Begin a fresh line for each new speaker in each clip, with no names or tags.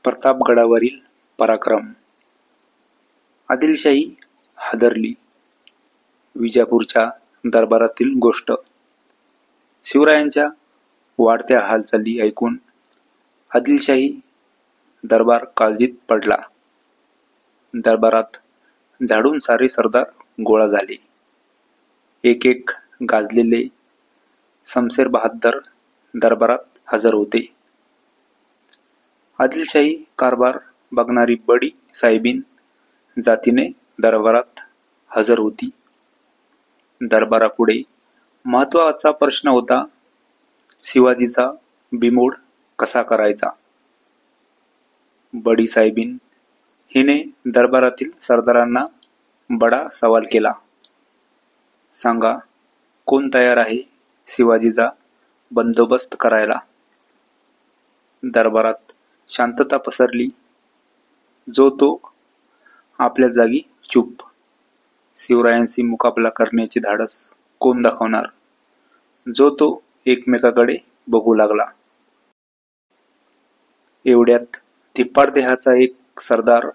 प्रतापगडावरील पराक्रम. आदिलशाही हादरली. विजापूरच्या दरबारातील गोष्ट. शिवरायांच्या वाढत्या हालचाली ऐकून आदिलशाही दरबार काळजीत पडला. दरबारात झाडून सारे सरदार गोळा झाले. एक एक गाजलेले शमशेर बहाद्दर दरबारात हजर होते. आदिलशाही कारभार बघणारी बडी साहेबीन जातीने दरबारात हजर होती. दरबारापुढे महत्त्वाचा प्रश्न होता, शिवाजीचा बिमोड कसा करायचा. बडी साहेबीन हिने दरबारातील सरदारांना बडा सवाल केला. सांगा, कोण तयार आहे शिवाजीचा बंदोबस्त करायला. दरबारात शांतता पसरली. जो तो आपल्या जागी चूप. शिवरायांशी मुकाबला करण्याचे धाडस कोण दाखवणार. जो तो एकमेकाकडे बघू लागला. एवढ्यात धिप्पाड देहाचा एक सरदार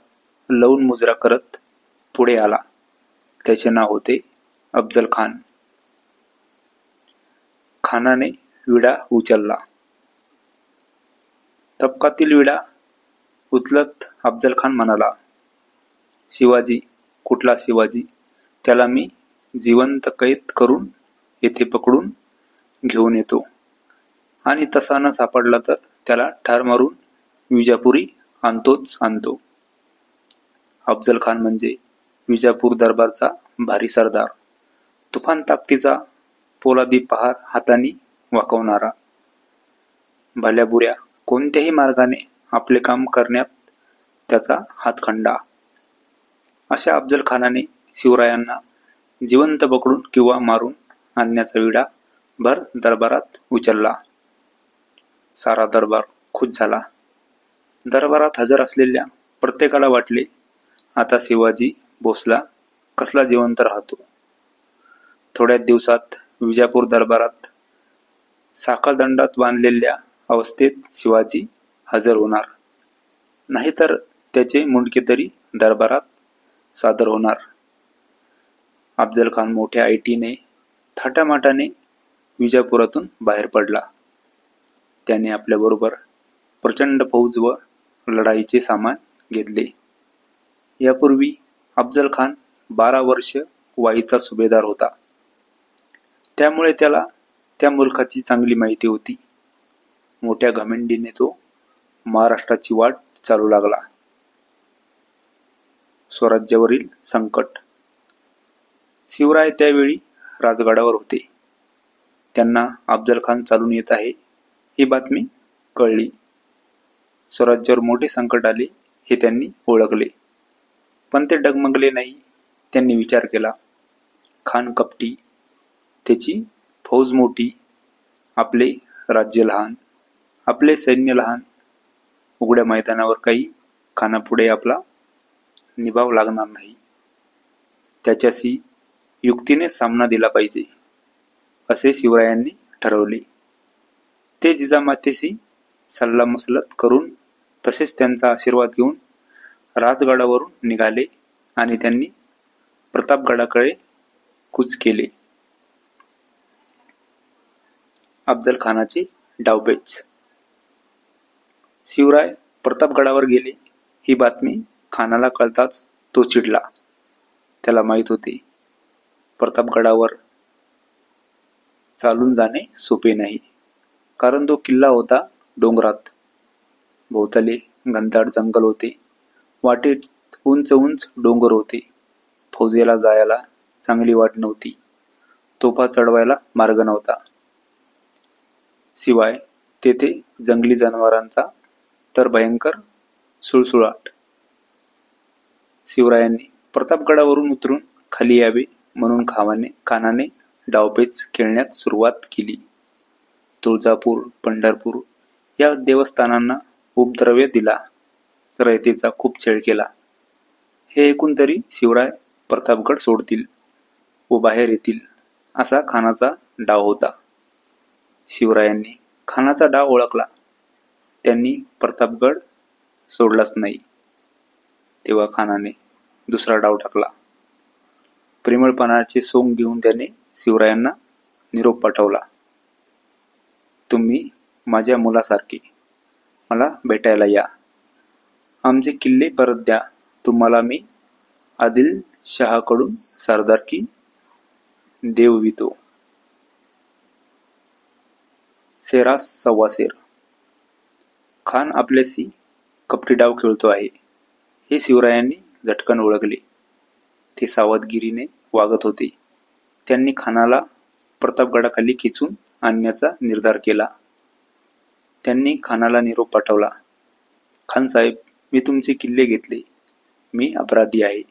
लवून मुजरा करत पुढे आला. त्याचे नाव होते अफजल खान. खानाने विडा उचलला. तबकातील विडा उचलत अफजल खान म्हणाला, शिवाजी, कुठला शिवाजी. त्याला मी जिवंत कैद करून येथे पकडून घेऊन येतो आणि तसा न सापडला तर त्याला ठार मारून विजापुरी आणतोच आणतो. अफजल खान म्हणजे विजापूर दरबारचा भारी सरदार. तुफान ताकदीचा पोलादी पहार हाताने वाकवणारा. भल्याबुऱ्या कोणत्याही मार्गाने आपले काम करण्यात त्याचा हातखंडा. अशा अफजल खानाने शिवरायांना जिवंत पकडून किंवा मारून आणण्याचा विडा भर दरबारात उचलला. सारा दरबार खुश झाला. दरबारात हजर असलेल्या प्रत्येकाला वाटले, आता शिवाजी भोसला कसला जिवंत राहतो. थोड्याच दिवसात विजापूर दरबारात साखळदंडात बांधलेल्या अवस्थेत शिवाजी हजर होणार. नाहीतर त्याचे मुंडके तरी दरबारात सादर होणार. अफजल खान मोठ्या ऐटीने थाटामाटाने विजापुरातून बाहेर पडला. त्याने आपल्याबरोबर प्रचंड फौज व लढाईचे सामान घेतले. यापूर्वी अफजल खान 12 वर्ष वाईचा सुभेदार होता. त्यामुळे त्याला त्या मुलखाची चांगली माहिती होती. मोठ्या घमेंडीने तो महाराष्ट्राची वाट चालू लागला. स्वराज्यावरील संकट. शिवराय त्यावेळी राजगडावर होते. त्यांना अफजल खान चालून येत आहे ही बातमी कळली. स्वराज्यावर मोठे संकट आले हे त्यांनी ओळखले. पण ते डगमगले नाही. त्यांनी विचार केला, खान कपटी, त्याची फौज मोठी, आपले राज्य लहान, आपले सैन्य लहान. उघड्या मैदानावर काही खानापुढे आपला निभाव लागणार नाही. त्याच्याशी युक्तीने सामना दिला पाहिजे, असे शिवरायांनी ठरवले. ते जिजामातेशी सल्लामसलत करून तसेच त्यांचा आशीर्वाद घेऊन राजगडावरून निघाले आणि त्यांनी प्रतापगडाकडे कूच केले. अफजल खानाचे डावपेच. शिवराय प्रतापगडावर गेले ही बातमी खानाला कळताच तो चिडला. त्याला माहित होते, प्रतापगडावर चालून जाणे सोपे नाही. कारण तो किल्ला होता डोंगरात. भोवताले घनदाट जंगल होते. वाटेत उंच उंच डोंगर होते. फौजेला जायला चांगली वाट नव्हती. तोफा चढवायला मार्ग नव्हता. शिवाय तेथे जंगली जनावरांचा तर भयंकर सुळसुळाट. शिवरायांनी प्रतापगडावरून उतरून खाली यावे म्हणून खानाने डावपेच खेळण्यात सुरुवात केली. तुळजापूर, पंढरपूर या देवस्थानांना उपद्रव्य दिला. रयतेचा खूप छळ केला. हे ऐकून तरी शिवराय प्रतापगड सोडतील व बाहेर येतील असा खानाचा डाव होता. शिवरायांनी खानाचा डाव ओळखला. त्यांनी प्रतापगड सोडलाच नाही. तेव्हा खानाने दुसरा डाव टाकला. प्रेमळपणाचे सोंग घेऊन त्याने शिवरायांना निरोप पाठवला. तुम्ही माझ्या मुलासारखे मला भेटायला या. आमचे किल्ले परत द्या. तुम्हाला मी आदिलशहाकडून सरदारकी देववितो. सेरास सव्वासेर. खान आपल्याशी कपटी डाव खेळतो आहे हे शिवरायांनी झटकन ओळखले. ते सावधगिरीने वागत होते. त्यांनी खानाला प्रतापगडाखाली खेचून आणण्याचा निर्धार केला. त्यांनी खानाला निरोप पाठवला. खानसाहेब, मी तुमचे किल्ले घेतले. मी अपराधी आहे.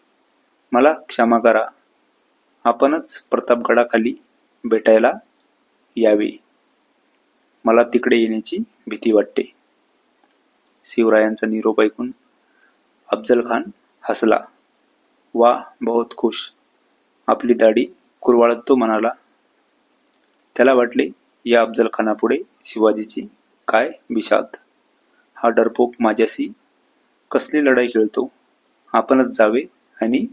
मला क्षमा करा. आपणच प्रतापगडाखाली भेटायला यावे. मला तिकडे येण्याची भीती वाटते. शिवरायांचा निरोप ऐकून अफजल खान हसला. वा, बहुत खुश. आपली दाढी कुरवाळत तो म्हणाला. त्याला वाटले, या अफजल खानापुढे शिवाजीची काय बिशाद. हा डरपोक माझ्याशी कसली लढाई खेळतो. आपणच जावे आणि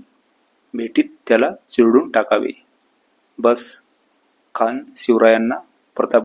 भेटीत त्याला चिरडून टाकावे. बस. खान शिवरायांना प्रताप